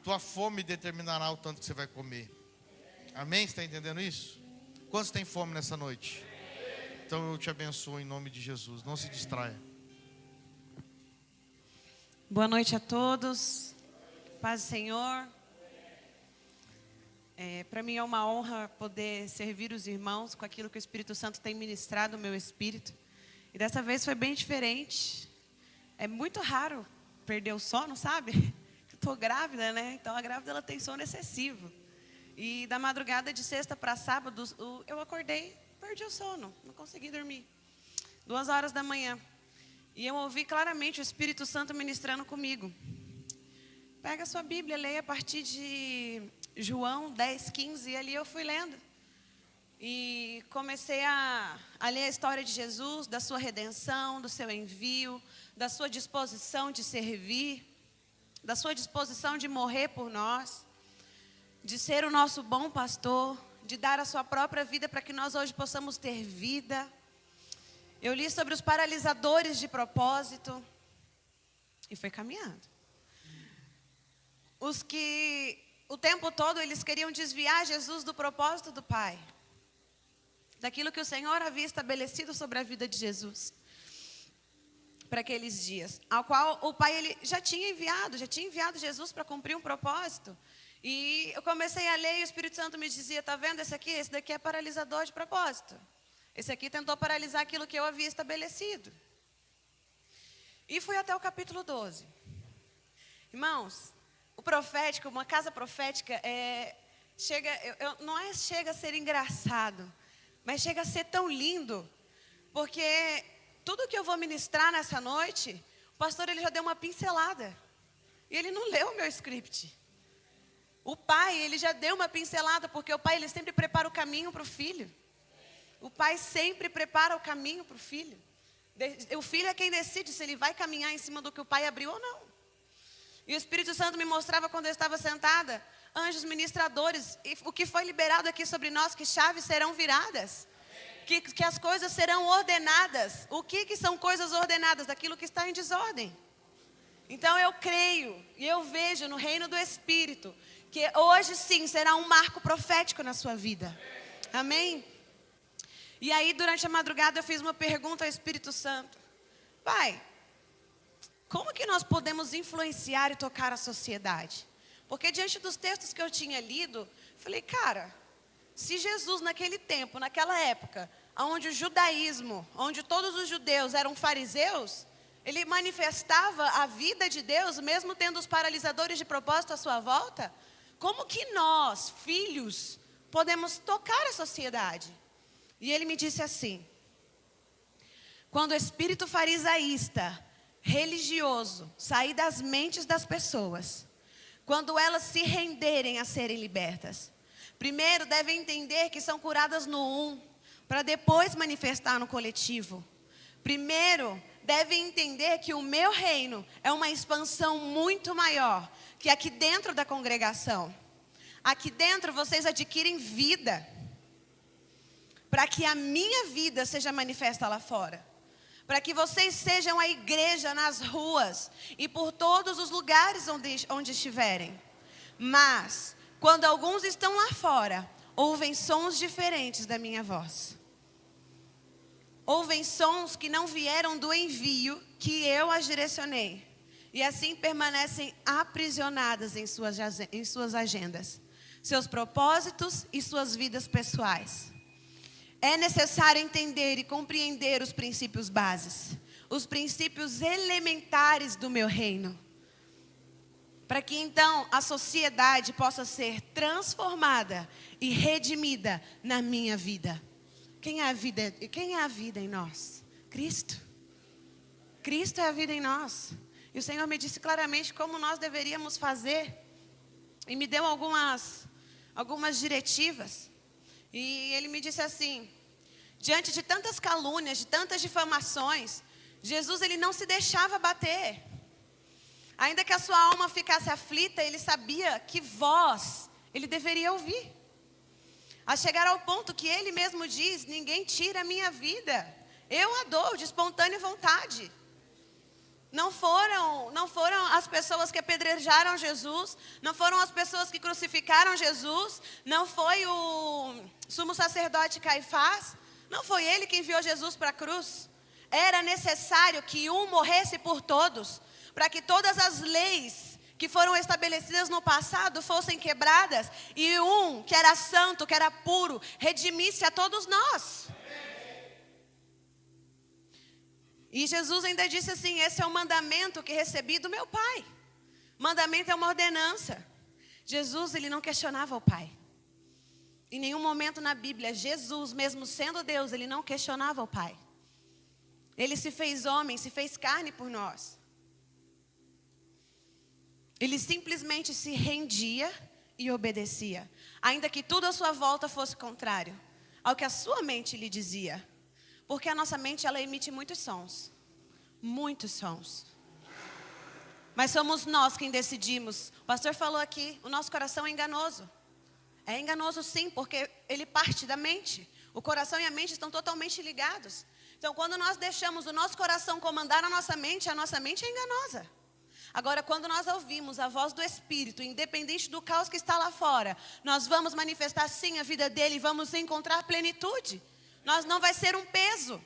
tua fome determinará o tanto que você vai comer. Amém? Você está entendendo isso? Quantos têm fome nessa noite? Então eu te abençoo em nome de Jesus. Não se distraia. Boa noite a todos. Paz do Senhor. Para mim é uma honra poder servir os irmãos com aquilo que o Espírito Santo tem ministrado no meu espírito. E dessa vez foi bem diferente. É muito raro perder o sono, sabe? Estou grávida, né? Então a grávida ela tem sono excessivo. E da madrugada de sexta para sábado, eu acordei, perdi o sono, não consegui dormir. 2 horas da manhã. E eu ouvi claramente o Espírito Santo ministrando comigo. Pega a sua Bíblia, leia a partir de João 10:15, e ali eu fui lendo. E comecei a ler a história de Jesus, da sua redenção, do seu envio, da sua disposição de servir, da sua disposição de morrer por nós, de ser o nosso bom pastor, de dar a sua própria vida para que nós hoje possamos ter vida. Eu li sobre os paralisadores de propósito e foi caminhando. Os que o tempo todo eles queriam desviar Jesus do propósito do Pai, daquilo que o Senhor havia estabelecido sobre a vida de Jesus para aqueles dias, ao qual o Pai ele já tinha enviado Jesus para cumprir um propósito. E eu comecei a ler e o Espírito Santo me dizia: tá vendo esse daqui é paralisador de propósito. Esse aqui tentou paralisar aquilo que eu havia estabelecido. E fui até o capítulo 12. Irmãos, o profético, uma casa profética chega a ser engraçado, mas chega a ser tão lindo, porque tudo que eu vou ministrar nessa noite, o pastor ele já deu uma pincelada. E ele não leu o meu script. O pai, ele já deu uma pincelada, porque o pai ele sempre prepara o caminho para o filho. O pai sempre prepara o caminho para o filho. O filho é quem decide se ele vai caminhar em cima do que o pai abriu ou não. E o Espírito Santo me mostrava quando eu estava sentada, anjos ministradores, e o que foi liberado aqui sobre nós, que chaves serão viradas, que as coisas serão ordenadas. O que são coisas ordenadas? Daquilo que está em desordem. Então eu creio e eu vejo no reino do Espírito que hoje sim será um marco profético na sua vida. Amém? E aí durante a madrugada eu fiz uma pergunta ao Espírito Santo: Pai, como que nós podemos influenciar e tocar a sociedade? Porque diante dos textos que eu tinha lido, falei, cara, se Jesus naquele tempo, naquela época, onde o judaísmo, onde todos os judeus eram fariseus, ele manifestava a vida de Deus, mesmo tendo os paralisadores de propósito à sua volta, como que nós, filhos, podemos tocar a sociedade? E ele me disse assim: quando o espírito farisaísta, religioso, sair das mentes das pessoas, quando elas se renderem a serem libertas, primeiro devem entender que são curadas no para depois manifestar no coletivo. Primeiro devem entender que o meu reino é uma expansão muito maior que aqui dentro da congregação. Aqui dentro vocês adquirem vida, para que a minha vida seja manifesta lá fora. Para que vocês sejam a igreja nas ruas e por todos os lugares onde estiverem. Mas, quando alguns estão lá fora, ouvem sons diferentes da minha voz. Ouvem sons que não vieram do envio que eu as direcionei. E assim permanecem aprisionadas em suas agendas, seus propósitos e suas vidas pessoais. É necessário entender e compreender os princípios bases, os princípios elementares do meu reino, para que então a sociedade possa ser transformada e redimida na minha vida. Quem é a vida em nós? Cristo. Cristo é a vida em nós. E o Senhor me disse claramente como nós deveríamos fazer, e me deu algumas diretivas. E ele me disse assim: diante de tantas calúnias, de tantas difamações, Jesus ele não se deixava bater. Ainda que a sua alma ficasse aflita, ele sabia que voz ele deveria ouvir. A chegar ao ponto que ele mesmo diz: ninguém tira a minha vida, eu a dou de espontânea vontade. Não foram as pessoas que apedrejaram Jesus, não foram as pessoas que crucificaram Jesus, não foi o sumo sacerdote Caifás, não foi ele que enviou Jesus para a cruz. Era necessário que um morresse por todos, para que todas as leis que foram estabelecidas no passado fossem quebradas, e um que era santo, que era puro, redimisse a todos nós. E Jesus ainda disse assim: esse é o mandamento que recebi do meu Pai. Mandamento é uma ordenança. Jesus, ele não questionava o Pai. Em nenhum momento na Bíblia, Jesus, mesmo sendo Deus, ele não questionava o Pai. Ele se fez homem, se fez carne por nós. Ele simplesmente se rendia e obedecia, ainda que tudo à sua volta fosse contrário ao que a sua mente lhe dizia. Porque a nossa mente, ela emite muitos sons. Muitos sons. Mas somos nós quem decidimos. O pastor falou aqui, o nosso coração é enganoso. É enganoso sim, porque ele parte da mente. O coração e a mente estão totalmente ligados. Então, quando nós deixamos o nosso coração comandar a nossa mente é enganosa. Agora, quando nós ouvimos a voz do Espírito, independente do caos que está lá fora, nós vamos manifestar sim a vida dele e vamos encontrar plenitude. Não vai ser um peso.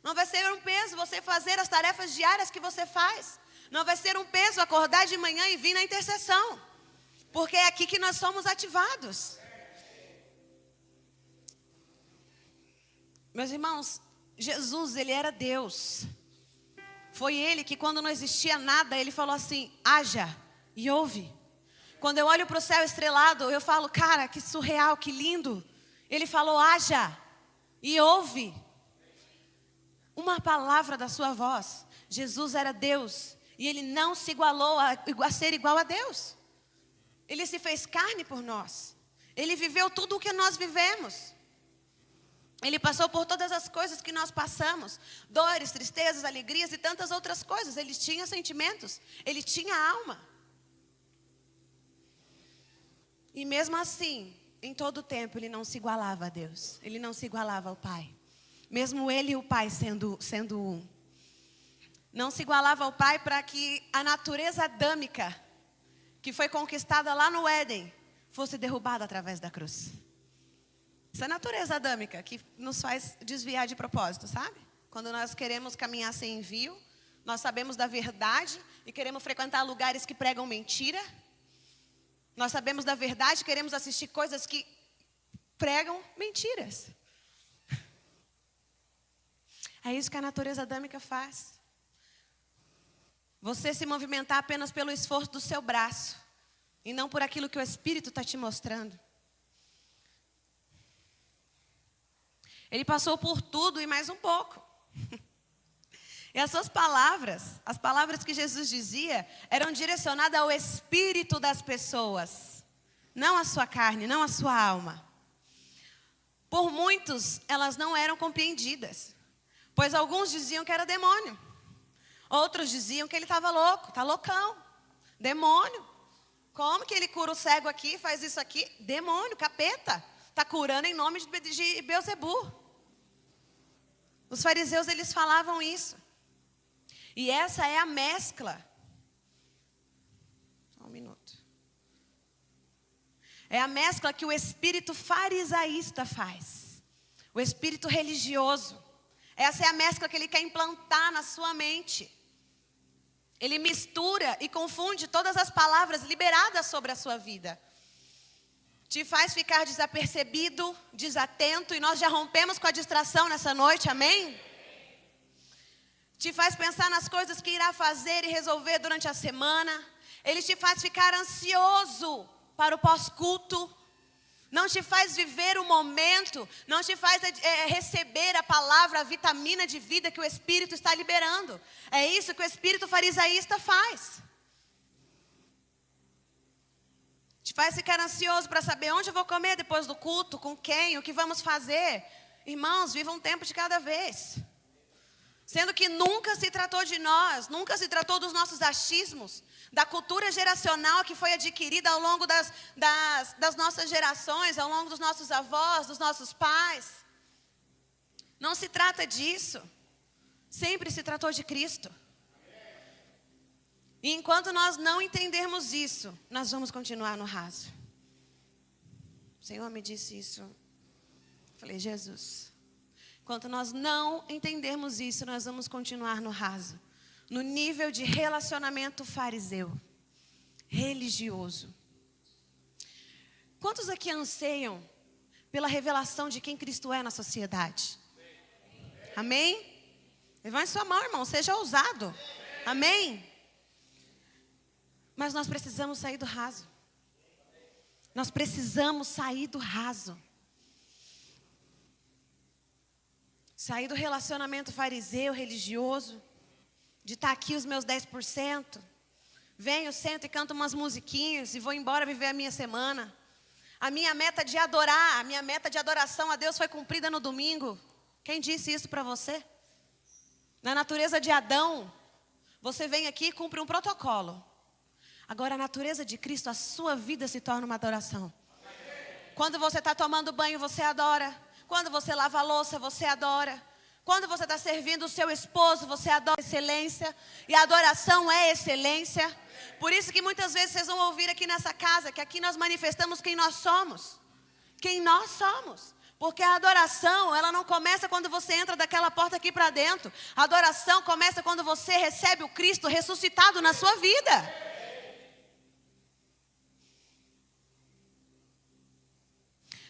Não vai ser um peso você fazer as tarefas diárias que você faz. Não vai ser um peso acordar de manhã e vir na intercessão. Porque é aqui que nós somos ativados. Meus irmãos, Jesus, ele era Deus. Foi ele que, quando não existia nada, ele falou assim: haja e ouve. Quando eu olho para o céu estrelado, eu falo: cara, que surreal, que lindo. Ele falou: haja e ouve. Uma palavra da sua voz. Jesus era Deus e ele não se igualou a ser igual a Deus. Ele se fez carne por nós. Ele viveu tudo o que nós vivemos. Ele passou por todas as coisas que nós passamos. Dores, tristezas, alegrias e tantas outras coisas. Ele tinha sentimentos. Ele tinha alma. E mesmo assim, em todo o tempo, ele não se igualava a Deus. Ele não se igualava ao Pai. Mesmo ele e o Pai sendo um. Não se igualava ao Pai para que a natureza adâmica, que foi conquistada lá no Éden, fosse derrubada através da cruz. Essa natureza adâmica que nos faz desviar de propósito, sabe? Quando nós queremos caminhar sem envio, nós sabemos da verdade e queremos frequentar lugares que pregam mentira. Nós sabemos da verdade e queremos assistir coisas que pregam mentiras. É isso que a natureza adâmica faz. Você se movimentar apenas pelo esforço do seu braço e não por aquilo que o Espírito está te mostrando. Ele passou por tudo e mais um pouco. E as suas palavras, as palavras que Jesus dizia, eram direcionadas ao espírito das pessoas, não à sua carne, não à sua alma. Por muitos, elas não eram compreendidas, pois alguns diziam que era demônio. Outros diziam que ele estava louco, está loucão, demônio. Como que ele cura o cego aqui, faz isso aqui? Demônio, capeta, está curando em nome de Beelzebu. Os fariseus, eles falavam isso. E essa é a mescla. Só um minuto. É a mescla que o espírito farisaísta faz. O espírito religioso. Essa é a mescla que ele quer implantar na sua mente. Ele mistura e confunde todas as palavras liberadas sobre a sua vida. Te faz ficar desapercebido, desatento, e nós já rompemos com a distração nessa noite, amém? Te faz pensar nas coisas que irá fazer e resolver durante a semana. Ele te faz ficar ansioso para o pós-culto. Não te faz viver o momento, não te faz receber a palavra, a vitamina de vida que o Espírito está liberando. É isso que o espírito farisaísta faz. Te faz ficar ansioso para saber onde eu vou comer depois do culto, com quem, o que vamos fazer. Irmãos, viva um tempo de cada vez. Sendo que nunca se tratou de nós, nunca se tratou dos nossos achismos, da cultura geracional que foi adquirida ao longo das nossas gerações, ao longo dos nossos avós, dos nossos pais. Não se trata disso. Sempre se tratou de Cristo. E enquanto nós não entendermos isso, nós vamos continuar no raso. O Senhor me disse isso. Falei, Jesus, enquanto nós não entendermos isso, nós vamos continuar no raso. No nível de relacionamento fariseu, religioso. Quantos aqui anseiam pela revelação de quem Cristo é na sociedade? Amém? Levante sua mão, irmão, seja ousado. Amém? Mas nós precisamos sair do raso. Nós precisamos sair do raso. Sair do relacionamento fariseu, religioso, de estar aqui os meus 10%. Venho, sento e canto umas musiquinhas e vou embora viver a minha semana. A minha meta de adorar, a minha meta de adoração a Deus foi cumprida no domingo. Quem disse isso para você? Na natureza de Adão, você vem aqui e cumpre um protocolo. Agora, a natureza de Cristo, a sua vida se torna uma adoração. Quando você está tomando banho, você adora. Quando você lava a louça, você adora. Quando você está servindo o seu esposo, você adora excelência. E a adoração é excelência. Por isso que muitas vezes vocês vão ouvir aqui nessa casa, que aqui nós manifestamos quem nós somos. Quem nós somos. Porque a adoração, ela não começa quando você entra daquela porta aqui para dentro. A adoração começa quando você recebe o Cristo ressuscitado na sua vida.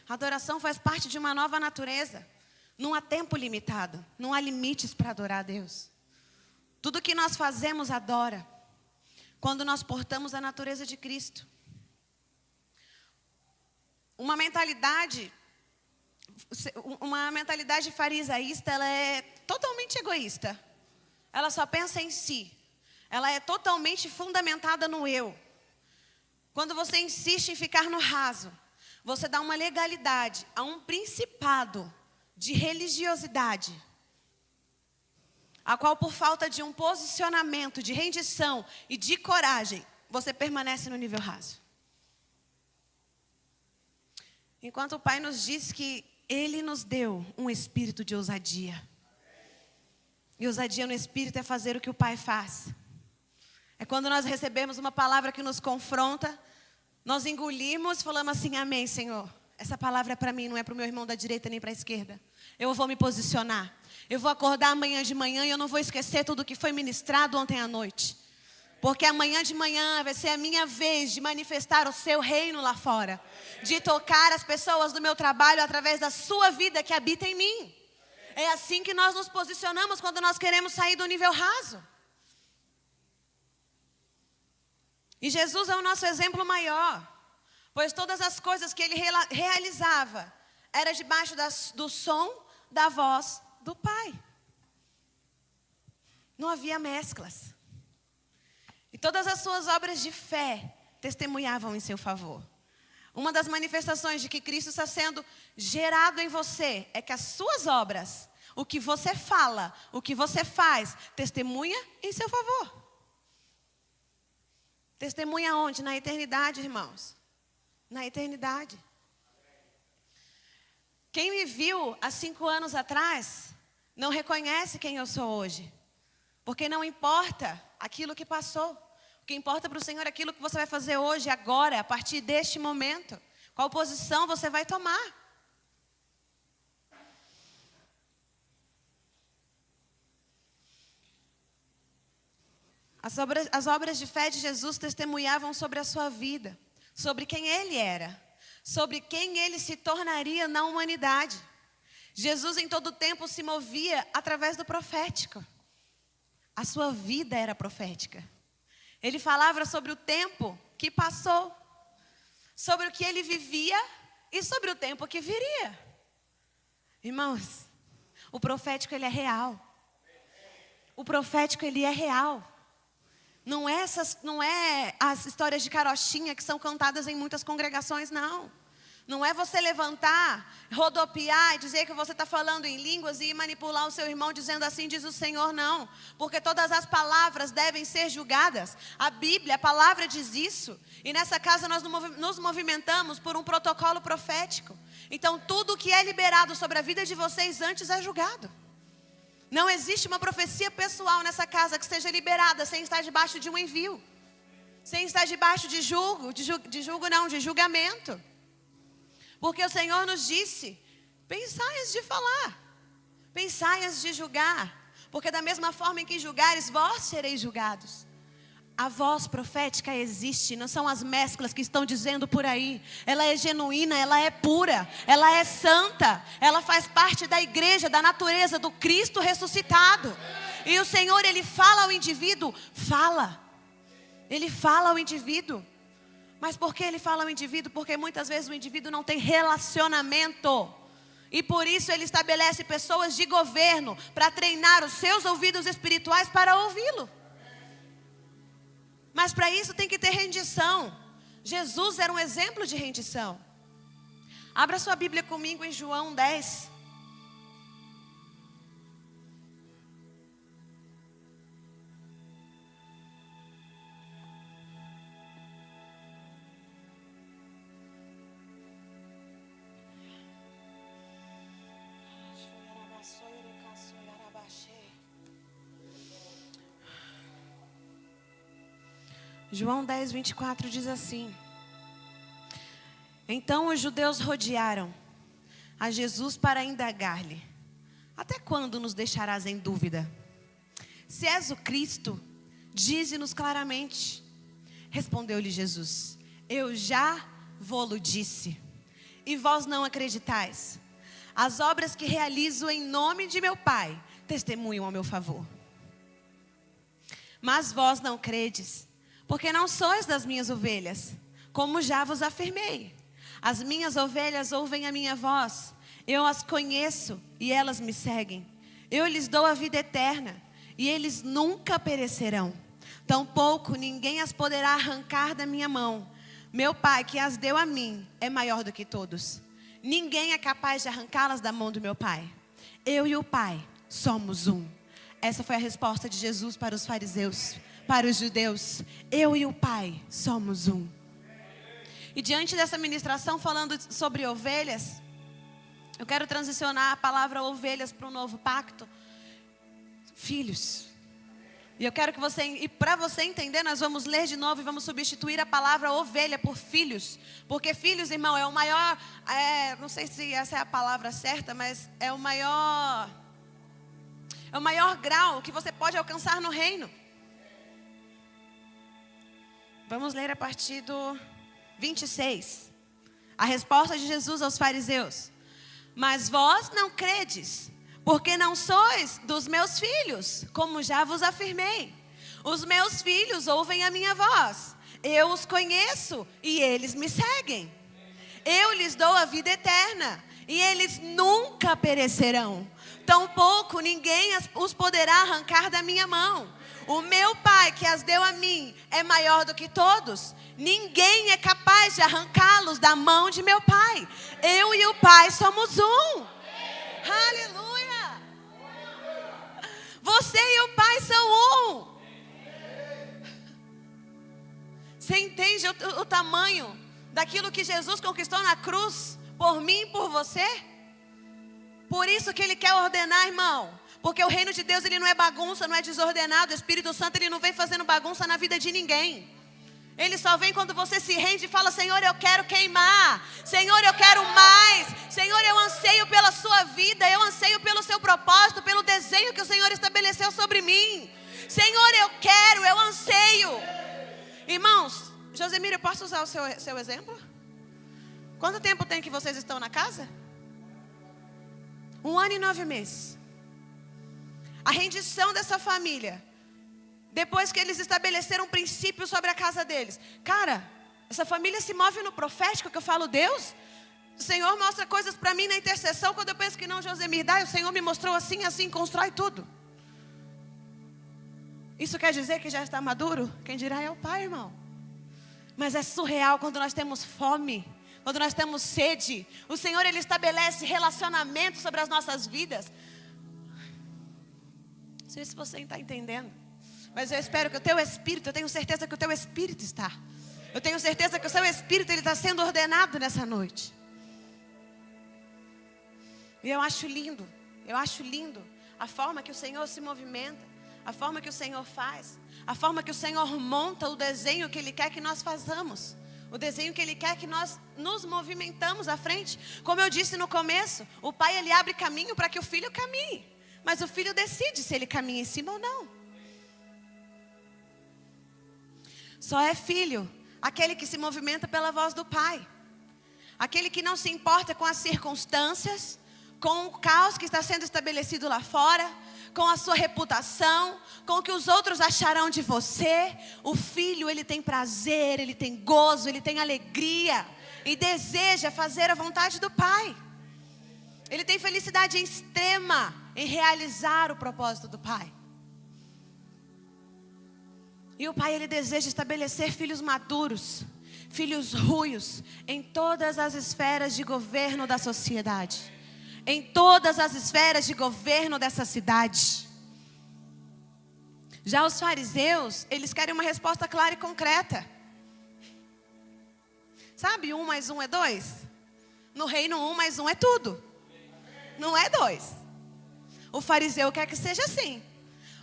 A adoração faz parte de uma nova natureza. Não há tempo limitado. Não há limites para adorar a Deus. Tudo que nós fazemos adora. Quando nós portamos a natureza de Cristo. Uma mentalidade farisaísta, ela é totalmente egoísta. Ela só pensa em si. Ela é totalmente fundamentada no eu. Quando você insiste em ficar no raso, você dá uma legalidade a um principado de religiosidade, a qual por falta de um posicionamento de rendição e de coragem, você permanece no nível raso. Enquanto o Pai nos diz que Ele nos deu um espírito de ousadia. E ousadia no espírito é fazer o que o Pai faz. É quando nós recebemos uma palavra que nos confronta, nós engolimos e falamos assim, amém, Senhor. Essa palavra é para mim, não é para o meu irmão da direita nem para a esquerda. Eu vou me posicionar. Eu vou acordar amanhã de manhã e eu não vou esquecer tudo que foi ministrado ontem à noite. Porque amanhã de manhã vai ser a minha vez de manifestar o seu reino lá fora. De tocar as pessoas do meu trabalho através da sua vida que habita em mim. É assim que nós nos posicionamos quando nós queremos sair do nível raso. E Jesus é o nosso exemplo maior, pois todas as coisas que Ele realizava era debaixo do som da voz do Pai. Não havia mesclas. E todas as suas obras de fé testemunhavam em seu favor. Uma das manifestações de que Cristo está sendo gerado em você é que as suas obras, o que você fala, o que você faz, testemunha em seu favor. Testemunha onde? Na eternidade, irmãos. Na eternidade. Quem me viu há 5 anos atrás, não reconhece quem eu sou hoje. Porque não importa aquilo que passou. O que importa para o Senhor é aquilo que você vai fazer hoje, agora, a partir deste momento. Qual posição você vai tomar. As obras de fé de Jesus testemunhavam sobre a sua vida, sobre quem Ele era, sobre quem Ele se tornaria na humanidade. Jesus em todo tempo se movia através do profético. A sua vida era profética. Ele falava sobre o tempo que passou, sobre o que Ele vivia e sobre o tempo que viria. Irmãos, o profético ele é real. O profético ele é real. Não é as histórias de carochinha que são cantadas em muitas congregações, não. Não é você levantar, rodopiar e dizer que você está falando em línguas e manipular o seu irmão dizendo assim diz o Senhor, não. Porque todas as palavras devem ser julgadas. A Bíblia, a palavra diz isso. E nessa casa nós nos movimentamos por um protocolo profético. Então tudo que é liberado sobre a vida de vocês antes é julgado. Não existe uma profecia pessoal nessa casa que seja liberada sem estar debaixo de um envio. Sem estar debaixo de julgamento. Porque o Senhor nos disse, pensai antes de falar. Pensai antes de julgar. Porque da mesma forma em que julgares, vós sereis julgados. A voz profética existe, não são as mesclas que estão dizendo por aí. Ela é genuína, ela é pura, ela é santa. Ela faz parte da igreja, da natureza do Cristo ressuscitado. E o Senhor, Ele fala ao indivíduo, fala. Ele fala ao indivíduo. Mas por que Ele fala ao indivíduo? Porque muitas vezes o indivíduo não tem relacionamento. E por isso Ele estabelece pessoas de governo para treinar os seus ouvidos espirituais para ouvi-lo. Mas para isso tem que ter rendição. Jesus era um exemplo de rendição. Abra sua Bíblia comigo em João 10. João 10, 24 diz assim: então os judeus rodearam a Jesus para indagar-lhe: até quando nos deixarás em dúvida? Se és o Cristo, dize-nos claramente. Respondeu-lhe Jesus: eu já vô-lo disse, e vós não acreditais. As obras que realizo em nome de meu Pai testemunham ao meu favor. Mas vós não credes, porque não sois das minhas ovelhas, como já vos afirmei. As minhas ovelhas ouvem a minha voz, eu as conheço e elas me seguem. Eu lhes dou a vida eterna, e eles nunca perecerão. Tampouco ninguém as poderá arrancar da minha mão. Meu Pai, que as deu a mim, é maior do que todos. Ninguém é capaz de arrancá-las da mão do meu Pai. Eu e o Pai somos um. Essa foi a resposta de Jesus para os fariseus. Para os judeus, eu e o Pai somos um. E diante dessa ministração falando sobre ovelhas, eu quero transicionar a palavra ovelhas para um novo pacto. Filhos. E eu quero que você, e para você entender, nós vamos ler de novo e vamos substituir a palavra ovelha por filhos. Porque filhos, irmão, é o maior, não sei se essa é a palavra certa, mas é o maior grau que você pode alcançar no reino. Vamos ler a partir do 26. A resposta de Jesus aos fariseus: mas vós não credes, porque não sois dos meus filhos, como já vos afirmei. Os meus filhos ouvem a minha voz, eu os conheço e eles me seguem. Eu lhes dou a vida eterna, e eles nunca perecerão. Tampouco ninguém os poderá arrancar da minha mão. O meu Pai que as deu a mim é maior do que todos. Ninguém é capaz de arrancá-los da mão de meu Pai. Eu e o Pai somos um. Aleluia! Você e o Pai são um. Você entende o tamanho daquilo que Jesus conquistou na cruz por mim e por você? Por isso que Ele quer ordenar, irmão. Porque o reino de Deus, ele não é bagunça, não é desordenado. O Espírito Santo, ele não vem fazendo bagunça na vida de ninguém. Ele só vem quando você se rende e fala: Senhor, eu quero queimar. Senhor, eu quero mais. Senhor, eu anseio pela sua vida. Eu anseio pelo seu propósito, pelo desenho que o Senhor estabeleceu sobre mim. Senhor, eu quero, eu anseio. Irmãos, Josemiro, eu posso usar o seu exemplo? Quanto tempo tem que vocês estão na casa? 1 ano e 9 meses. A rendição dessa família, depois que eles estabeleceram um princípio sobre a casa deles. Cara, essa família se move no profético, que eu falo: Deus, o Senhor mostra coisas para mim na intercessão. Quando eu penso que não, Josemir, dá, o Senhor me mostrou assim, assim, constrói tudo. Isso quer dizer que já está maduro? Quem dirá é o Pai, irmão. Mas é surreal quando nós temos fome, quando nós temos sede. O Senhor, Ele estabelece relacionamentos sobre as nossas vidas. Não sei se você está entendendo, mas eu espero que o teu espírito, eu tenho certeza que o teu espírito está. Eu tenho certeza que o seu espírito, ele está sendo ordenado nessa noite. E eu acho lindo a forma que o Senhor se movimenta, a forma que o Senhor faz, a forma que o Senhor monta o desenho que Ele quer que nós façamos, o desenho que Ele quer que nós nos movimentamos à frente. Como eu disse no começo, o pai ele abre caminho para que o filho caminhe, mas o filho decide se ele caminha em cima ou não. Só é filho aquele que se movimenta pela voz do pai, aquele que não se importa com as circunstâncias, com o caos que está sendo estabelecido lá fora, com a sua reputação, com o que os outros acharão de você. O filho, ele tem prazer, ele tem gozo, ele tem alegria e deseja fazer a vontade do pai. Ele tem felicidade extrema em realizar o propósito do pai. E o pai, ele deseja estabelecer filhos maduros, filhos ruios, em todas as esferas de governo da sociedade, em todas as esferas de governo dessa cidade. Já os fariseus, eles querem uma resposta clara e concreta. Sabe, 1 mais 1 é 2? No reino 1 mais 1 é tudo. Não é 2. O fariseu quer que seja assim.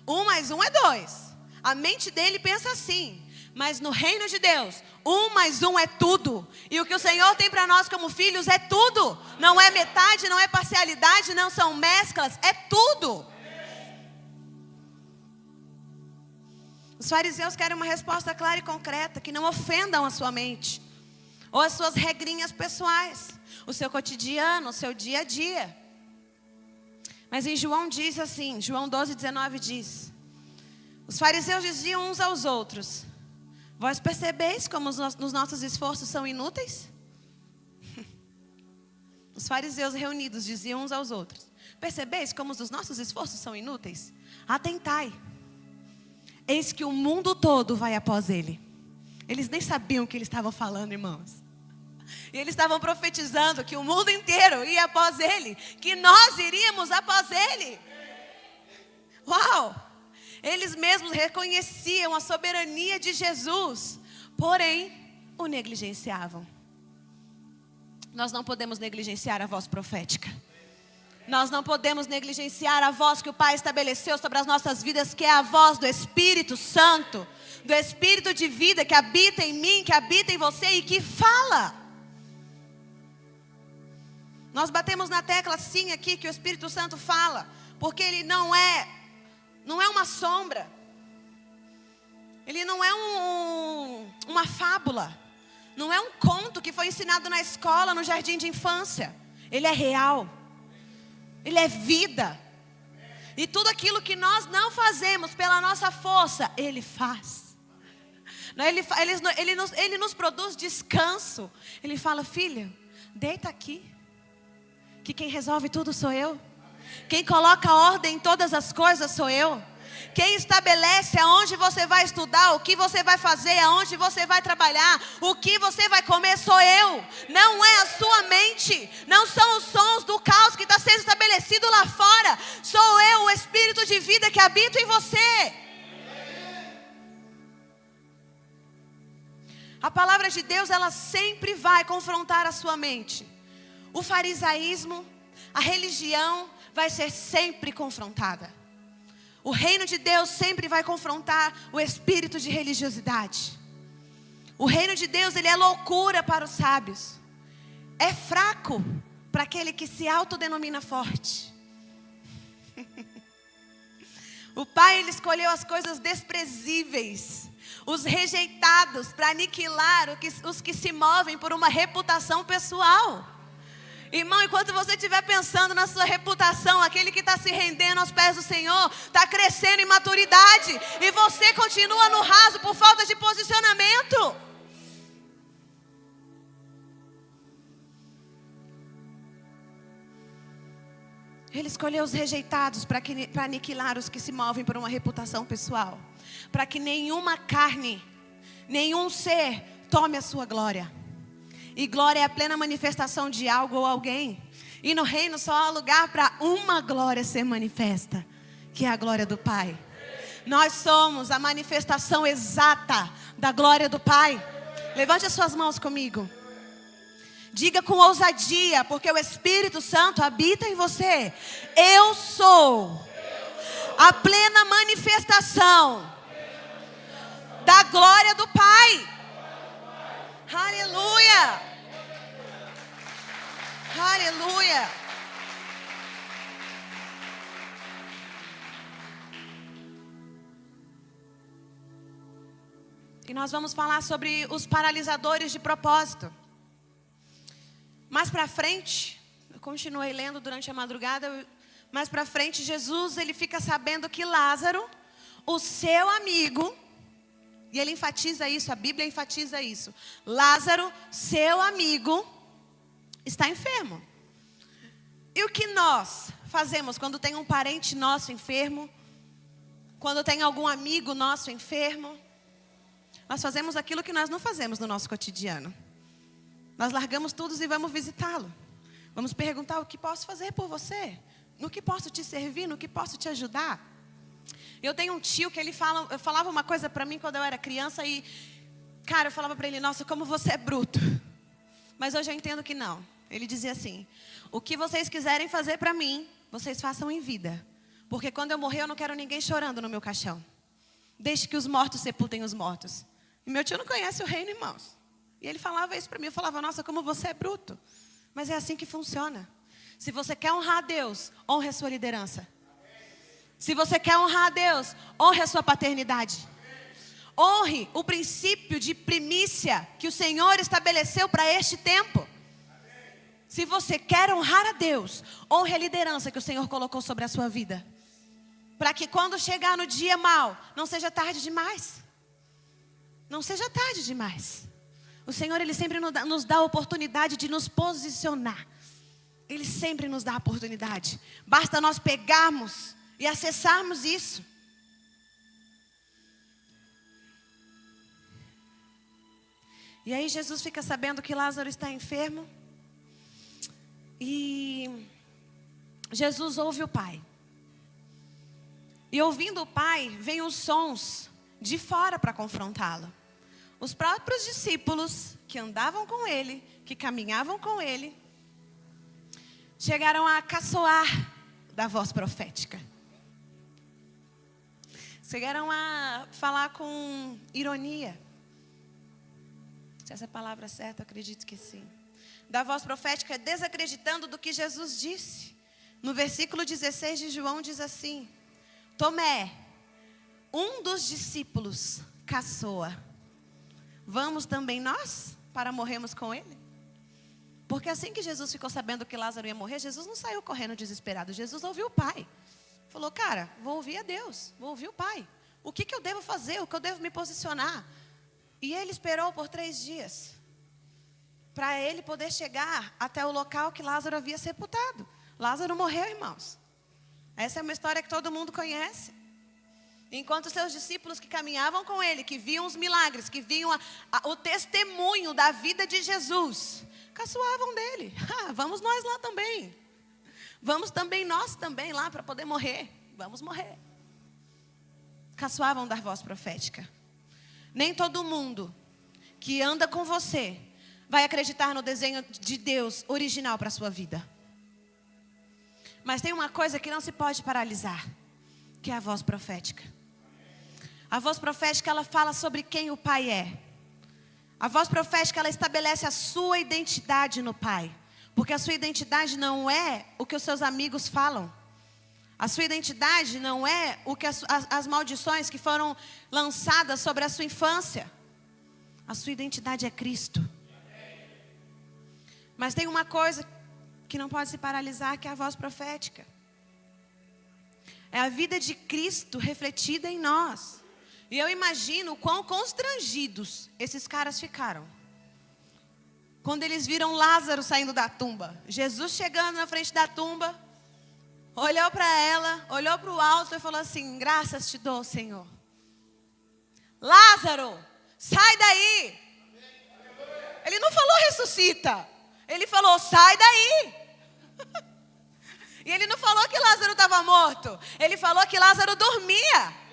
1 mais 1 é 2. A mente dele pensa assim. Mas no reino de Deus, 1 mais 1 é tudo. E o que o Senhor tem para nós como filhos é tudo. Não é metade, não é parcialidade, não são mesclas, é tudo. Os fariseus querem uma resposta clara e concreta, que não ofendam a sua mente, ou as suas regrinhas pessoais, o seu cotidiano, o seu dia a dia. Mas em João diz assim, João 12:19 diz: os fariseus diziam uns aos outros: vós percebeis como os nossos esforços são inúteis? Os fariseus reunidos diziam uns aos outros: percebeis como os nossos esforços são inúteis? Atentai, eis que o mundo todo vai após ele. Eles nem sabiam o que eles estavam falando, irmãos. E eles estavam profetizando que o mundo inteiro ia após ele, que nós iríamos após ele. Uau! Eles mesmos reconheciam a soberania de Jesus, porém o negligenciavam. Nós não podemos negligenciar a voz profética. Nós não podemos negligenciar a voz que o Pai estabeleceu sobre as nossas vidas, que é a voz do Espírito Santo, do Espírito de vida que habita em mim, que habita em você e que fala. Nós batemos na tecla sim aqui que o Espírito Santo fala, porque ele não é uma sombra. Ele não é uma fábula. Não é um conto que foi ensinado na escola, no jardim de infância. Ele é real. Ele é vida. E tudo aquilo que nós não fazemos pela nossa força, Ele faz. Ele nos produz descanso. Ele fala: filha, deita aqui, que quem resolve tudo sou eu. Quem coloca ordem em todas as coisas sou eu. Quem estabelece aonde você vai estudar, o que você vai fazer, aonde você vai trabalhar, o que você vai comer sou eu. Não é a sua mente, não são os sons do caos que está sendo estabelecido lá fora. Sou eu, o Espírito de vida que habita em você. A palavra de Deus, ela sempre vai confrontar a sua mente. O farisaísmo, a religião vai ser sempre confrontada. O reino de Deus sempre vai confrontar o espírito de religiosidade. O reino de Deus, ele é loucura para os sábios. É fraco para aquele que se autodenomina forte. O Pai, ele escolheu as coisas desprezíveis, os rejeitados, para aniquilar os que se movem por uma reputação pessoal. Irmão, enquanto você estiver pensando na sua reputação, aquele que está se rendendo aos pés do Senhor está crescendo em maturidade, e você continua no raso por falta de posicionamento. Ele escolheu os rejeitados para aniquilar os que se movem por uma reputação pessoal, para que nenhuma carne, nenhum ser tome a sua glória. E glória é a plena manifestação de algo ou alguém. E no reino só há lugar para uma glória ser manifesta, que é a glória do Pai. Nós somos a manifestação exata da glória do Pai. Levante as suas mãos comigo. Diga com ousadia, porque o Espírito Santo habita em você: eu sou a plena manifestação da glória do Pai. Aleluia! Aleluia! E nós vamos falar sobre os paralisadores de propósito. Mais para frente, eu continuei lendo durante a madrugada, mais para frente, Jesus, ele fica sabendo que Lázaro, o seu amigo, e ele enfatiza isso, a Bíblia enfatiza isso. Lázaro, seu amigo, está enfermo. E o que nós fazemos quando tem um parente nosso enfermo? Quando tem algum amigo nosso enfermo? Nós fazemos aquilo que nós não fazemos no nosso cotidiano. Nós largamos tudo e vamos visitá-lo. Vamos perguntar: o que posso fazer por você? No que posso te servir? No que posso te ajudar? Eu tenho um tio que ele falava uma coisa para mim quando eu era criança e, cara, eu falava para ele: nossa, como você é bruto. Mas hoje eu entendo que não. Ele dizia assim: o que vocês quiserem fazer para mim, vocês façam em vida. Porque quando eu morrer eu não quero ninguém chorando no meu caixão. Deixe que os mortos sepultem os mortos. E meu tio não conhece o reino, irmãos. E ele falava isso para mim. Eu falava: nossa, como você é bruto. Mas é assim que funciona. Se você quer honrar a Deus, honre a sua liderança. Se você quer honrar a Deus, honre a sua paternidade. Honre o princípio de primícia que o Senhor estabeleceu para este tempo. Se você quer honrar a Deus, honre a liderança que o Senhor colocou sobre a sua vida. Para que quando chegar no dia mau, não seja tarde demais. Não seja tarde demais. O Senhor, Ele sempre nos dá a oportunidade de nos posicionar. Ele sempre nos dá a oportunidade. Basta nós pegarmos e acessarmos isso. E aí Jesus fica sabendo que Lázaro está enfermo. E Jesus ouve o Pai. E ouvindo o Pai, vem os sons de fora para confrontá-lo. Os próprios discípulos que andavam com ele, que caminhavam com ele, chegaram a caçoar da voz profética. Chegaram a falar com ironia. Se essa palavra é certa, eu acredito que sim. Da voz profética, desacreditando do que Jesus disse. No versículo 16 de João diz assim: Tomé, um dos discípulos, caçoa. Vamos também nós para morrermos com ele? Porque assim que Jesus ficou sabendo que Lázaro ia morrer, Jesus não saiu correndo desesperado. Jesus ouviu o Pai. Falou: cara, vou ouvir a Deus, vou ouvir o Pai. O que eu devo fazer? O que eu devo me posicionar? E ele esperou por 3 dias. Para ele poder chegar até o local que Lázaro havia sepultado. Lázaro morreu, irmãos. Essa é uma história que todo mundo conhece. Enquanto seus discípulos que caminhavam com ele, que viam os milagres, que viam o testemunho da vida de Jesus, caçoavam dele. Vamos nós lá também. Vamos também nós também lá para poder morrer. Vamos morrer. Caçoavam da voz profética. Nem todo mundo que anda com você vai acreditar no desenho de Deus original para a sua vida. Mas tem uma coisa que não se pode paralisar, que é a voz profética. A voz profética, ela fala sobre quem o Pai é. A voz profética, ela estabelece a sua identidade no Pai. Porque a sua identidade não é o que os seus amigos falam. A sua identidade não é o que as maldições que foram lançadas sobre a sua infância. A sua identidade é Cristo. Mas tem uma coisa que não pode se paralisar, que é a voz profética. É a vida de Cristo refletida em nós. E eu imagino o quão constrangidos esses caras ficaram. Quando eles viram Lázaro saindo da tumba. Jesus chegando na frente da tumba. Olhou para ela, olhou para o alto e falou assim: graças te dou, Senhor. Lázaro, sai daí. Ele não falou ressuscita. Ele falou: sai daí. E ele não falou que Lázaro estava morto. Ele falou que Lázaro dormia.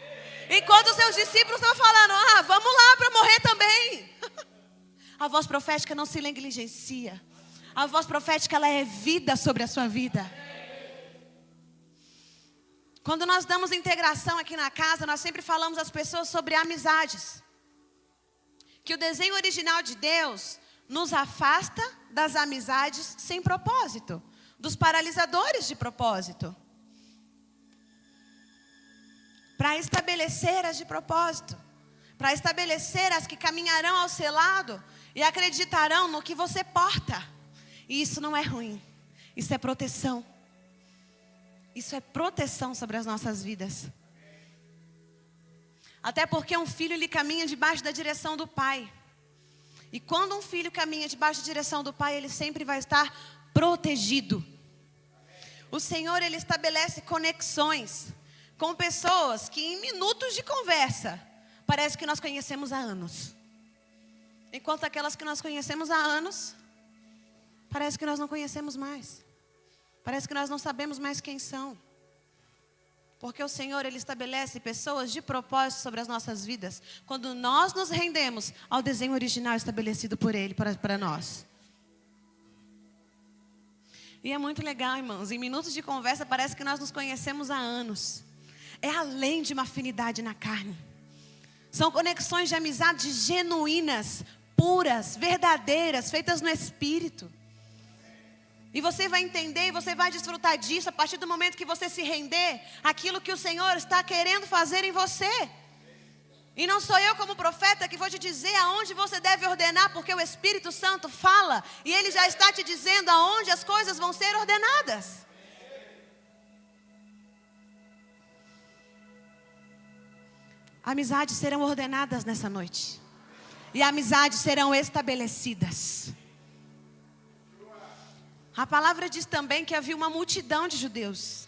Enquanto os seus discípulos estavam falando: vamos lá para morrer também. A voz profética não se negligencia. A voz profética, ela é vida sobre a sua vida. Quando nós damos integração aqui na casa, nós sempre falamos às pessoas sobre amizades. Que o desenho original de Deus nos afasta das amizades sem propósito, dos paralisadores de propósito, para estabelecer as de propósito, para estabelecer as que caminharão ao seu lado e acreditarão no que você porta. E isso não é ruim, isso é proteção. Isso é proteção sobre as nossas vidas. Até porque um filho, ele caminha debaixo da direção do pai. E quando um filho caminha debaixo da direção do pai, ele sempre vai estar protegido. O Senhor, ele estabelece conexões com pessoas que em minutos de conversa, parece que nós conhecemos há anos. Enquanto aquelas que nós conhecemos há anos, parece que nós não conhecemos mais. Parece que nós não sabemos mais quem são. Porque o Senhor, ele estabelece pessoas de propósito sobre as nossas vidas, quando nós nos rendemos ao desenho original estabelecido por Ele para nós. E é muito legal, irmãos. Em minutos de conversa parece que nós nos conhecemos há anos. É além de uma afinidade na carne. São conexões de amizade genuínas, puras, verdadeiras, feitas no Espírito. E você vai entender e você vai desfrutar disso a partir do momento que você se render àquilo que o Senhor está querendo fazer em você. E não sou eu como profeta que vou te dizer aonde você deve ordenar, porque o Espírito Santo fala e Ele já está te dizendo aonde as coisas vão ser ordenadas. Amizades serão ordenadas nessa noite. E amizades serão estabelecidas. A palavra diz também que havia uma multidão de judeus.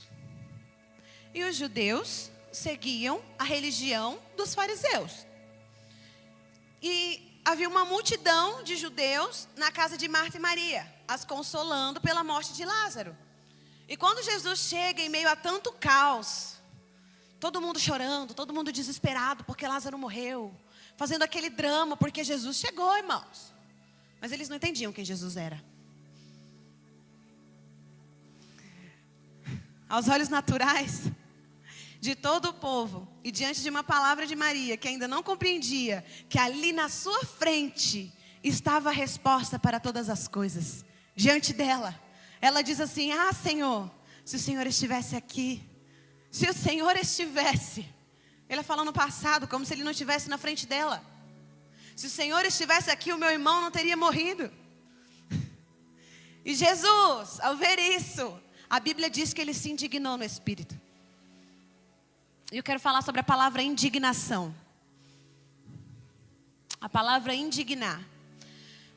E os judeus seguiam a religião dos fariseus. E havia uma multidão de judeus na casa de Marta e Maria, as consolando pela morte de Lázaro. E quando Jesus chega em meio a tanto caos, todo mundo chorando, todo mundo desesperado porque Lázaro morreu, fazendo aquele drama porque Jesus chegou, irmãos. Mas eles não entendiam quem Jesus era. Aos olhos naturais de todo o povo e diante de uma palavra de Maria que ainda não compreendia que ali na sua frente estava a resposta para todas as coisas, diante dela, ela diz assim: ah, Senhor, se o Senhor estivesse aqui, se o Senhor estivesse, ela fala no passado como se Ele não estivesse na frente dela. Se o Senhor estivesse aqui, o meu irmão não teria morrido. E Jesus, ao ver isso, a Bíblia diz que Ele se indignou no Espírito. E eu quero falar sobre a palavra indignação. A palavra indignar.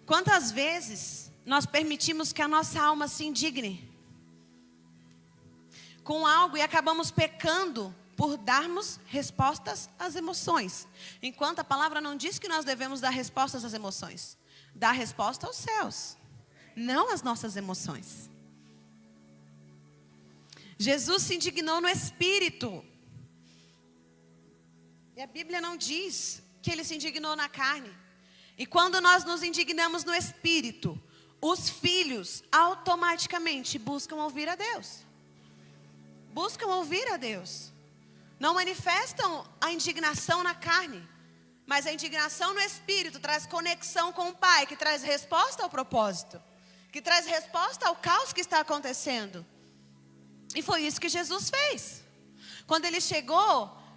Quantas vezes nós permitimos que a nossa alma se indigne com algo e acabamos pecando por darmos respostas às emoções, enquanto a palavra não diz que nós devemos dar respostas às emoções. Dar resposta aos céus, não às nossas emoções. Jesus se indignou no Espírito. E a Bíblia não diz que Ele se indignou na carne. E quando nós nos indignamos no Espírito, os filhos automaticamente buscam ouvir a Deus. Buscam ouvir a Deus. Não manifestam a indignação na carne, mas a indignação no Espírito traz conexão com o Pai, que traz resposta ao propósito, que traz resposta ao caos que está acontecendo. E foi isso que Jesus fez. Quando Ele chegou,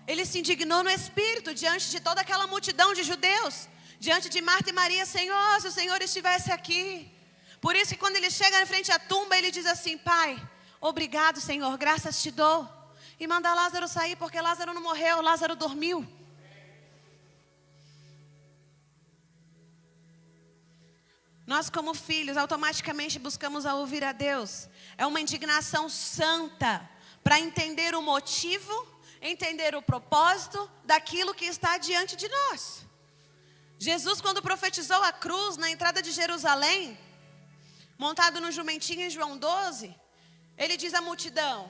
Ele se indignou no Espírito diante de toda aquela multidão de judeus, diante de Marta e Maria. Senhor, se o Senhor estivesse aqui. Por isso que quando Ele chega em frente à tumba, Ele diz assim: Pai, obrigado, Senhor, graças te dou. E manda Lázaro sair, porque Lázaro não morreu, Lázaro dormiu. Nós como filhos automaticamente buscamos a ouvir a Deus. É uma indignação santa para entender o motivo, entender o propósito daquilo que está diante de nós. Jesus, quando profetizou a cruz na entrada de Jerusalém, montado no jumentinho em João 12, Ele diz à multidão: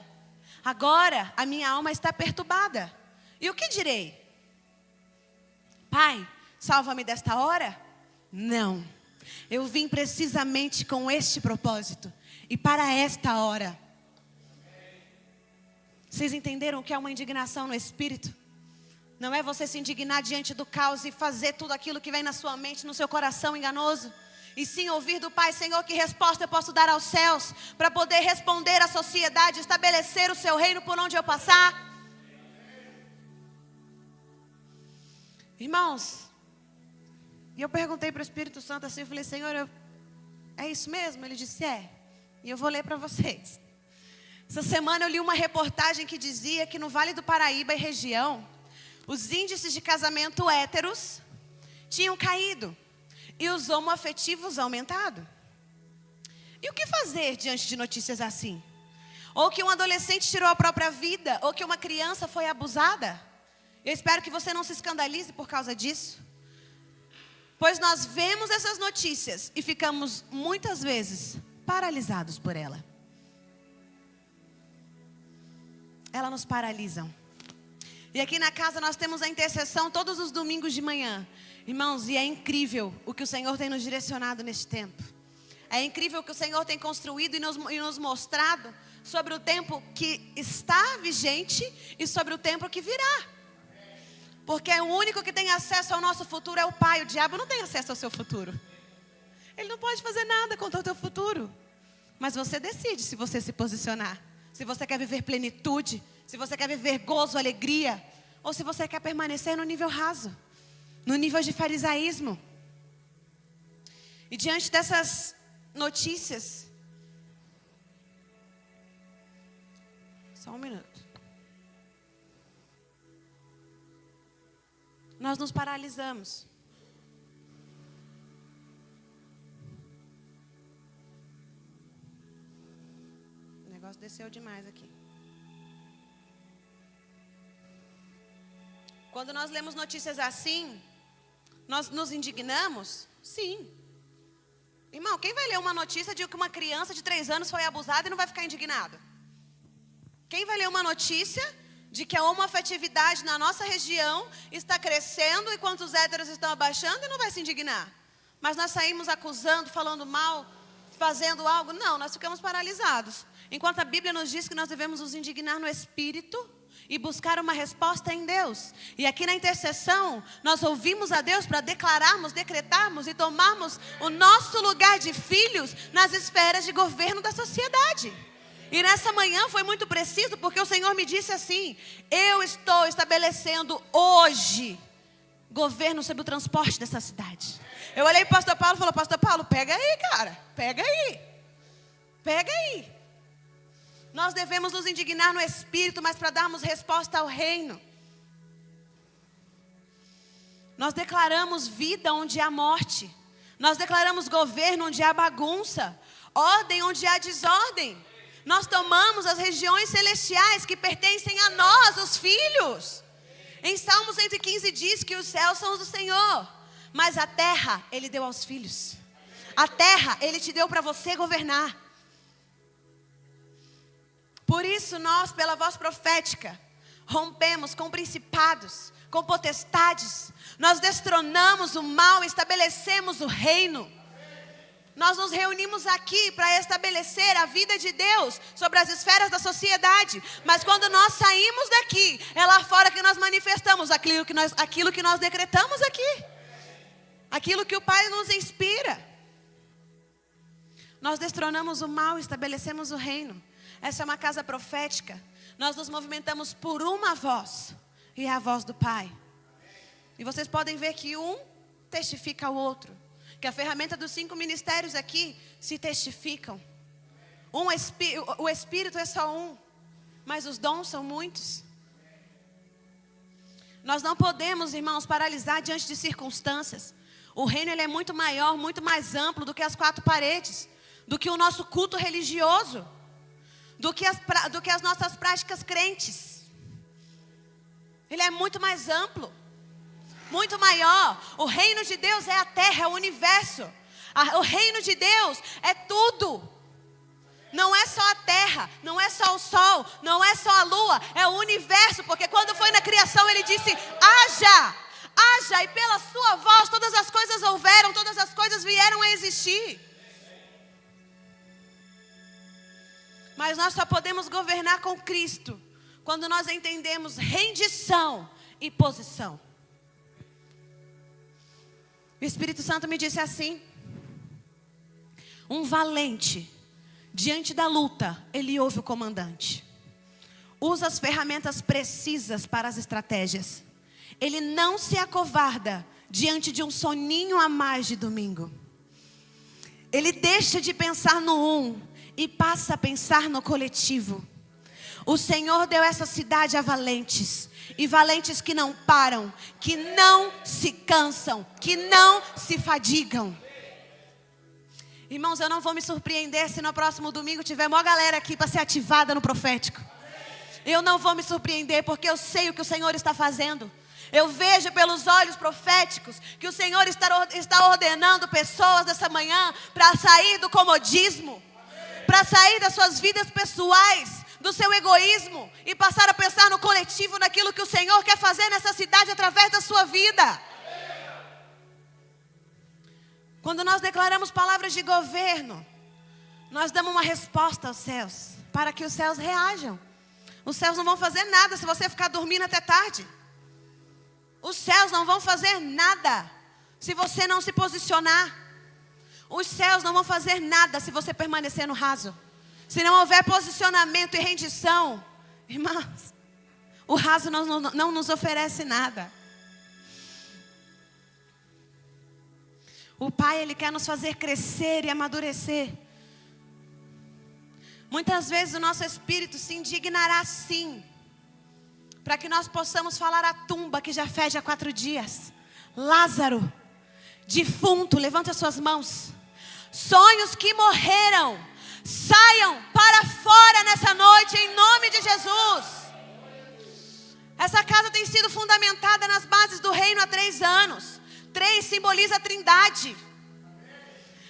agora a minha alma está perturbada. E o que direi? Pai, salva-me desta hora? Não. Eu vim precisamente com este propósito e para esta hora. Vocês entenderam o que é uma indignação no espírito? Não é você se indignar diante do caos e fazer tudo aquilo que vem na sua mente, no seu coração enganoso. E sim ouvir do Pai: Senhor, que resposta eu posso dar aos céus para poder responder à sociedade, estabelecer o seu reino por onde eu passar? Irmãos, e eu perguntei para o Espírito Santo assim, eu falei: Senhor, é isso mesmo? Ele disse: é. E eu vou ler para vocês. Essa semana eu li uma reportagem que dizia que no Vale do Paraíba e região, os índices de casamento héteros tinham caído e os homoafetivos aumentado. E o que fazer diante de notícias assim? Ou que um adolescente tirou a própria vida, ou que uma criança foi abusada. Eu espero que você não se escandalize por causa disso. Pois nós vemos essas notícias e ficamos muitas vezes paralisados por ela. Elas nos paralisam. E aqui na casa nós temos a intercessão todos os domingos de manhã. Irmãos, e é incrível o que o Senhor tem nos direcionado neste tempo. É incrível o que o Senhor tem construído e nos mostrado sobre o tempo que está vigente e sobre o tempo que virá. Porque o único que tem acesso ao nosso futuro é o Pai. O diabo não tem acesso ao seu futuro. Ele não pode fazer nada contra o teu futuro. Mas você decide se você se posicionar. Se você quer viver plenitude, se você quer viver gozo, alegria, ou se você quer permanecer no nível raso, no nível de farisaísmo. E diante dessas notícias, só um minuto. Nós nos paralisamos. O negócio desceu demais aqui. Quando nós lemos notícias assim, nós nos indignamos? Sim. Irmão, quem vai ler uma notícia de que uma criança de 3 anos foi abusada e não vai ficar indignado? Quem vai ler uma notícia de que a homoafetividade na nossa região está crescendo enquanto os héteros estão abaixando e não vai se indignar? Mas nós saímos acusando, falando mal, fazendo algo? Não, nós ficamos paralisados. Enquanto a Bíblia nos diz que nós devemos nos indignar no Espírito e buscar uma resposta em Deus. E aqui na intercessão, nós ouvimos a Deus para declararmos, decretarmos e tomarmos o nosso lugar de filhos nas esferas de governo da sociedade. E nessa manhã foi muito preciso, porque o Senhor me disse assim: eu estou estabelecendo hoje governo sobre o transporte dessa cidade. Eu olhei para o pastor Paulo e falei: pastor Paulo, pega aí, cara, pega aí, pega aí. Nós devemos nos indignar no Espírito, mas para darmos resposta ao reino. Nós declaramos vida onde há morte. Nós declaramos governo onde há bagunça. Ordem onde há desordem. Nós tomamos as regiões celestiais que pertencem a nós, os filhos. Em Salmos 115 diz que os céus são os do Senhor, mas a terra Ele deu aos filhos. A terra Ele te deu para você governar. Por isso nós, pela voz profética, rompemos com principados, com potestades. Nós destronamos o mal, estabelecemos o reino. Nós nos reunimos aqui para estabelecer a vida de Deus sobre as esferas da sociedade. Mas quando nós saímos daqui, é lá fora que nós manifestamos aquilo que nós decretamos aqui. Aquilo que o Pai nos inspira. Nós destronamos o mal, estabelecemos o reino. Essa é uma casa profética. Nós nos movimentamos por uma voz, e é a voz do Pai. E vocês podem ver que um testifica ao outro. Que a ferramenta dos 5 ministérios aqui se testificam. O Espírito é só um, mas os dons são muitos. Nós não podemos, irmãos, paralisar diante de circunstâncias. O reino ele é muito maior, muito mais amplo do que as 4 paredes, do que o nosso culto religioso, do que as nossas práticas crentes. Ele é muito mais amplo, muito maior. O reino de Deus é a terra, é o universo. O reino de Deus é tudo. Não é só a terra, não é só o sol, não é só a lua, é o universo. Porque quando foi na criação ele disse: haja, haja, e pela sua voz todas as coisas houveram, todas as coisas vieram a existir. Mas nós só podemos governar com Cristo quando nós entendemos rendição e posição. O Espírito Santo me disse assim: um valente, diante da luta, ele ouve o comandante. Usa as ferramentas precisas para as estratégias. Ele não se acovarda diante de um soninho a mais de domingo. Ele deixa de pensar no e passa a pensar no coletivo. O Senhor deu essa cidade a valentes. E valentes que não param, que não se cansam, que não se fadigam. Irmãos, eu não vou me surpreender se no próximo domingo tiver uma galera aqui para ser ativada no profético. Eu não vou me surpreender, porque eu sei o que o Senhor está fazendo. Eu vejo pelos olhos proféticos que o Senhor está ordenando pessoas dessa manhã para sair do comodismo, para sair das suas vidas pessoais, do seu egoísmo, e passar a pensar no coletivo, naquilo que o Senhor quer fazer nessa cidade através da sua vida. Quando nós declaramos palavras de governo, nós damos uma resposta aos céus, para que os céus reajam. Os céus não vão fazer nada se você ficar dormindo até tarde. Os céus não vão fazer nada se você não se posicionar. Os céus não vão fazer nada se você permanecer no raso. Se não houver posicionamento e rendição, irmãos, o raso não nos oferece nada. O Pai, Ele quer nos fazer crescer e amadurecer. Muitas vezes o nosso espírito se indignará sim, para que nós possamos falar à tumba que já fede há 4 dias. Lázaro, defunto, levante as suas mãos. Sonhos que morreram, saiam para fora nessa noite, em nome de Jesus. Essa casa tem sido fundamentada nas bases do reino há 3 anos. 3 simboliza a Trindade.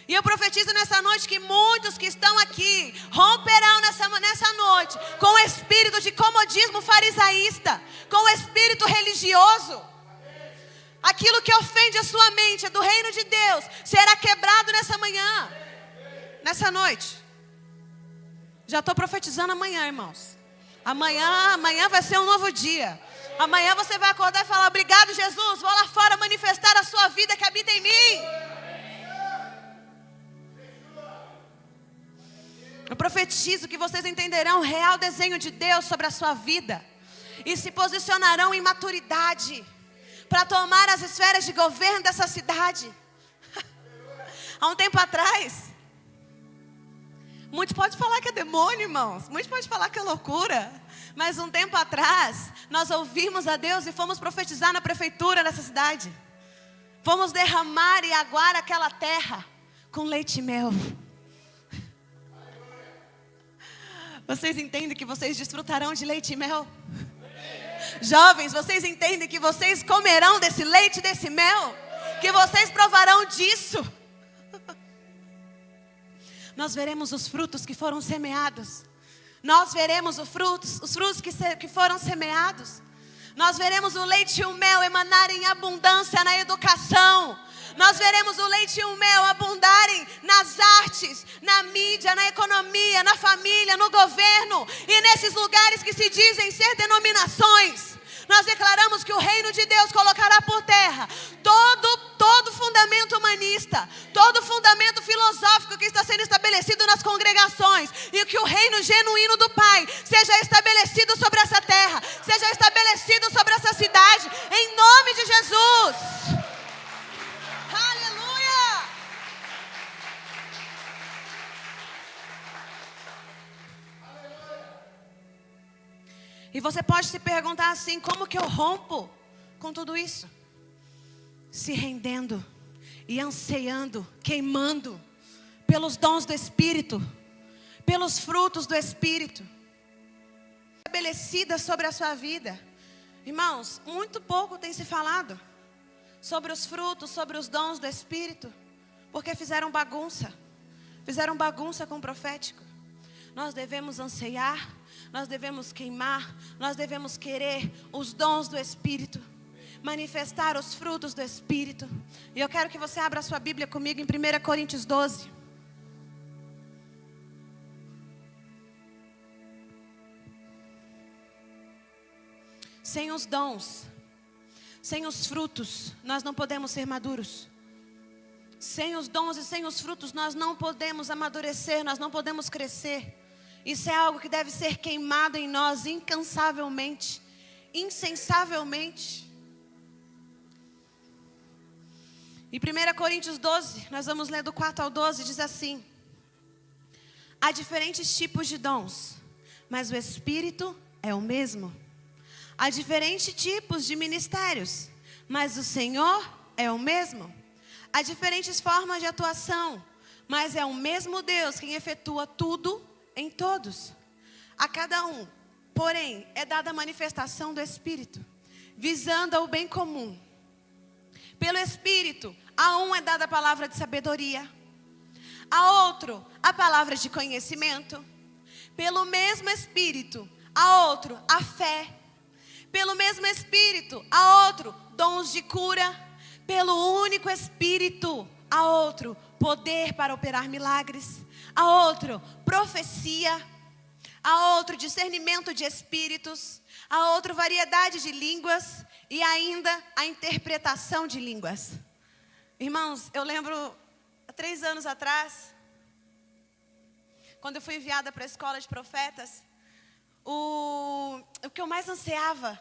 E eu profetizo nessa noite que muitos que estão aqui romperão nessa noite com o espírito de comodismo farisaísta, com o espírito religioso. Aquilo que ofende a sua mente do reino de Deus será quebrado nessa manhã, nessa noite. Já estou profetizando amanhã, irmãos. Amanhã vai ser um novo dia. Amanhã você vai acordar e falar: obrigado, Jesus, vou lá fora manifestar a sua vida que habita em mim. Eu profetizo que vocês entenderão o real desenho de Deus sobre a sua vida e se posicionarão em maturidade para tomar as esferas de governo dessa cidade. Há um tempo atrás, muitos podem falar que é demônio, irmãos. Muitos podem falar que é loucura. Mas um tempo atrás, nós ouvimos a Deus e fomos profetizar na prefeitura dessa cidade. Fomos derramar e aguar aquela terra com leite e mel. Vocês entendem que vocês desfrutarão de leite e mel? Jovens, vocês entendem que vocês comerão desse leite e desse mel? Que vocês provarão disso? Nós veremos os frutos que foram semeados. Nós veremos os frutos que foram semeados. Nós veremos o leite e o mel emanarem em abundância na educação. Nós veremos o leite e o mel abundarem nas artes, na mídia, na economia, na família, no governo e nesses lugares que se dizem ser denominações. Nós declaramos que o reino de Deus colocará por terra todo fundamento humanista, todo fundamento filosófico que está sendo estabelecido nas congregações, e que o reino genuíno do Pai seja estabelecido sobre essa terra, seja estabelecido sobre essa cidade, em nome de Jesus. Aleluia! E você pode se perguntar assim: como que eu rompo com tudo isso? Se rendendo e anseiando, queimando pelos dons do Espírito, pelos frutos do Espírito, estabelecida sobre a sua vida. Irmãos, muito pouco tem se falado sobre os frutos, sobre os dons do Espírito, porque fizeram bagunça com o profético. Nós devemos anseiar, nós devemos queimar, nós devemos querer os dons do Espírito, manifestar os frutos do Espírito. E eu quero que você abra a sua Bíblia comigo em 1 Coríntios 12. sem os dons, sem os frutos, nós não podemos ser maduros. Sem os dons e sem os frutos, nós não podemos amadurecer, nós não podemos crescer. Isso é algo que deve ser queimado em nós incansavelmente, insensavelmente. Em 1 Coríntios 12, nós vamos ler do 4 ao 12, diz assim: há diferentes tipos de dons, mas o Espírito é o mesmo. Há diferentes tipos de ministérios, mas o Senhor é o mesmo. Há diferentes formas de atuação, mas é o mesmo Deus quem efetua tudo em todos. A cada um, porém, é dada a manifestação do Espírito, visando ao bem comum. Pelo Espírito, a um é dada a palavra de sabedoria, a outro a palavra de conhecimento. Pelo mesmo Espírito, a outro a fé. Pelo mesmo Espírito, a outro dons de cura. Pelo único Espírito, a outro poder para operar milagres. A outro profecia. A outro discernimento de espíritos. A outro variedade de línguas. E ainda a interpretação de línguas. Irmãos, eu lembro, há 3 anos atrás, quando eu fui enviada para a escola de profetas, o que eu mais ansiava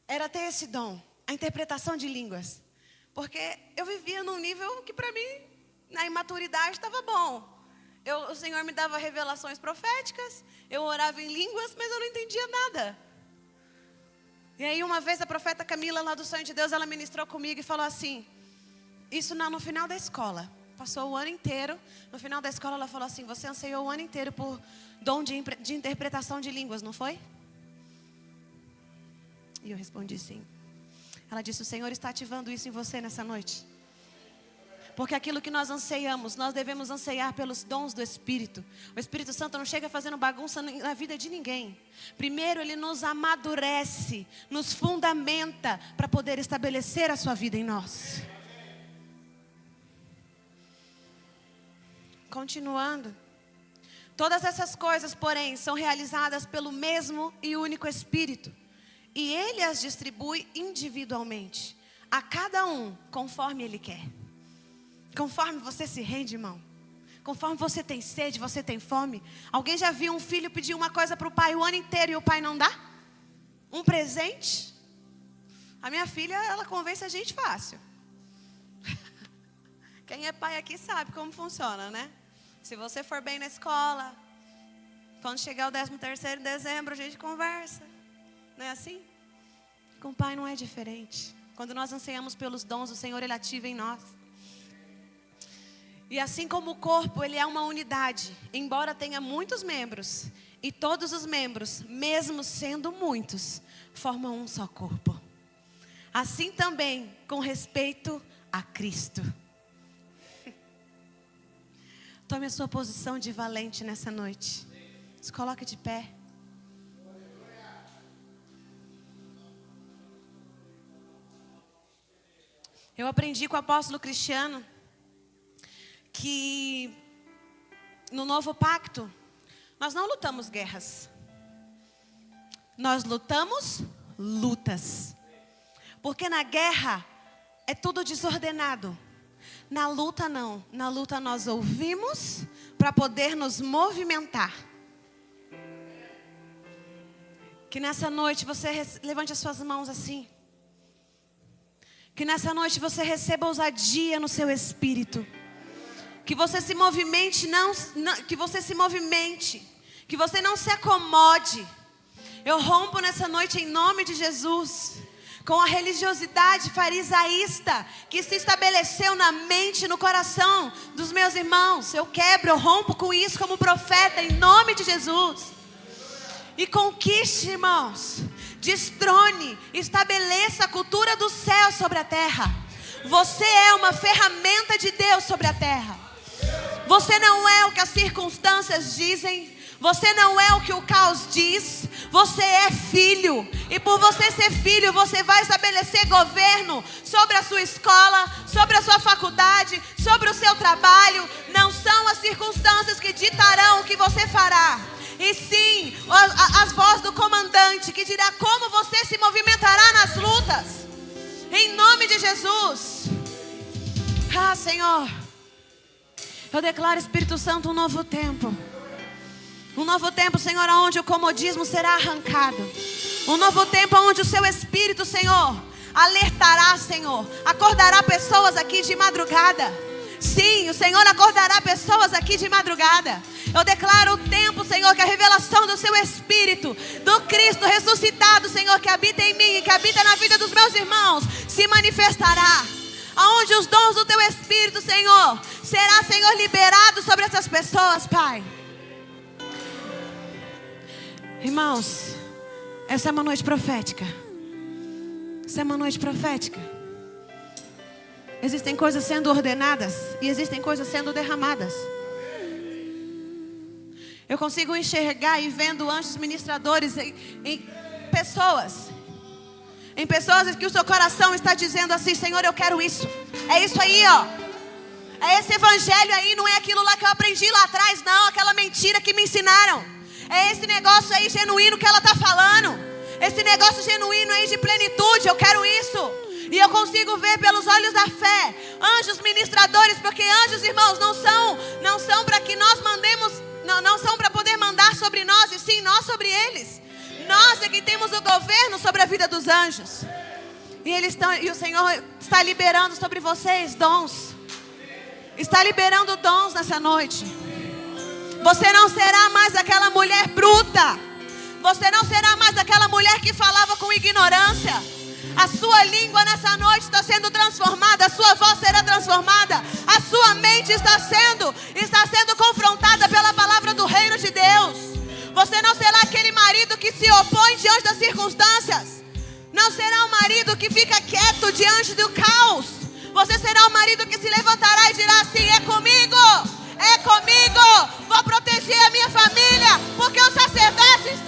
era ter esse dom, a interpretação de línguas. Porque eu vivia num nível que para mim, na imaturidade, estava bom. O Senhor me dava revelações proféticas, eu orava em línguas, mas eu não entendia nada. E aí uma vez a profeta Camila, lá do Sonho de Deus, ela ministrou comigo e falou assim, isso no final da escola. Passou o ano inteiro, no final da escola ela falou assim, você anseiou o ano inteiro por dom de interpretação de línguas, não foi? E eu respondi sim. Ela disse, o Senhor está ativando isso em você nessa noite. Porque aquilo que nós anseiamos, nós devemos anseiar pelos dons do Espírito. O Espírito Santo não chega fazendo bagunça na vida de ninguém. Primeiro ele nos amadurece, nos fundamenta para poder estabelecer a sua vida em nós. Continuando. Todas essas coisas, porém, são realizadas pelo mesmo e único Espírito. E Ele as distribui individualmente, a cada um, conforme Ele quer. Conforme você se rende, irmão. Conforme você tem sede, você tem fome. Alguém já viu um filho pedir uma coisa para o pai o ano inteiro e o pai não dá? Um presente? A minha filha, ela convence a gente fácil. Quem é pai aqui sabe como funciona, né? Se você for bem na escola, quando chegar o 13º de dezembro, a gente conversa. Não é assim? Com o Pai não é diferente. Quando nós anseiamos pelos dons, o Senhor, Ele ativa em nós. E assim como o corpo, ele é uma unidade, embora tenha muitos membros, e todos os membros, mesmo sendo muitos, formam um só corpo. Assim também com respeito a Cristo. Tome a sua posição de valente nessa noite. Se coloque de pé. Eu aprendi com o apóstolo Cristiano que no novo pacto nós não lutamos guerras. Nós lutamos lutas. Porque na guerra é tudo desordenado. Na luta não. Na luta nós ouvimos para poder nos movimentar. Que nessa noite você levante as suas mãos assim. Que nessa noite você receba ousadia no seu espírito. Que você se movimente, que você se movimente. Que você não se acomode. Eu rompo nessa noite em nome de Jesus com a religiosidade farisaísta que se estabeleceu na mente e no coração dos meus irmãos. Eu quebro, eu rompo com isso como profeta em nome de Jesus. E conquiste, irmãos. Destrone, estabeleça a cultura do céu sobre a terra. Você é uma ferramenta de Deus sobre a terra. Você não é o que as circunstâncias dizem. Você não é o que o caos diz. Você é filho. E por você ser filho, você vai estabelecer governo sobre a sua escola, sobre a sua faculdade, sobre o seu trabalho. Não são as circunstâncias que ditarão o que você fará. E sim, as vozes do comandante que dirá como você se movimentará. nome de Jesus. Ah, Senhor, eu declaro, Espírito Santo, um novo tempo. Um novo tempo, Senhor, onde o comodismo será arrancado. Um novo tempo onde o seu Espírito, Senhor, alertará, Senhor. Acordará pessoas aqui de madrugada. Sim, o Senhor acordará pessoas aqui de madrugada. Eu declaro o tempo, Senhor, que a revelação do seu Espírito, do Cristo ressuscitado, Senhor, que habita em mim e que habita na vida dos meus irmãos, se manifestará. Aonde os dons do teu Espírito, Senhor, será, Senhor, liberado sobre essas pessoas, Pai. Irmãos, essa é uma noite profética. Essa é uma noite profética. Existem coisas sendo ordenadas e existem coisas sendo derramadas. Eu consigo enxergar e vendo anjos ministradores em pessoas. Em pessoas que o seu coração está dizendo assim: Senhor, eu quero isso. É isso aí, ó. É esse evangelho aí, não é aquilo lá que eu aprendi lá atrás, não. Aquela mentira que me ensinaram. É esse negócio aí genuíno que ela está falando. Esse negócio genuíno aí de plenitude, eu quero isso. E eu consigo ver pelos olhos da fé anjos ministradores, porque anjos, irmãos, não são para que nós mandemos, não são para poder mandar sobre nós, e sim nós sobre eles. Nós é que temos o governo sobre a vida dos anjos. E o Senhor está liberando sobre vocês dons. Está liberando dons nessa noite. Você não será mais aquela mulher bruta. Você não será mais aquela mulher que falava com ignorância. A sua língua nessa noite está sendo transformada. A sua voz será transformada. A sua mente está sendo confrontada pela palavra do reino de Deus. Você não será aquele marido que se opõe diante das circunstâncias. Não será um marido que fica quieto diante do caos. Você será um marido que se levantará e dirá assim: é comigo, vou proteger a minha família, porque o sacerdócio está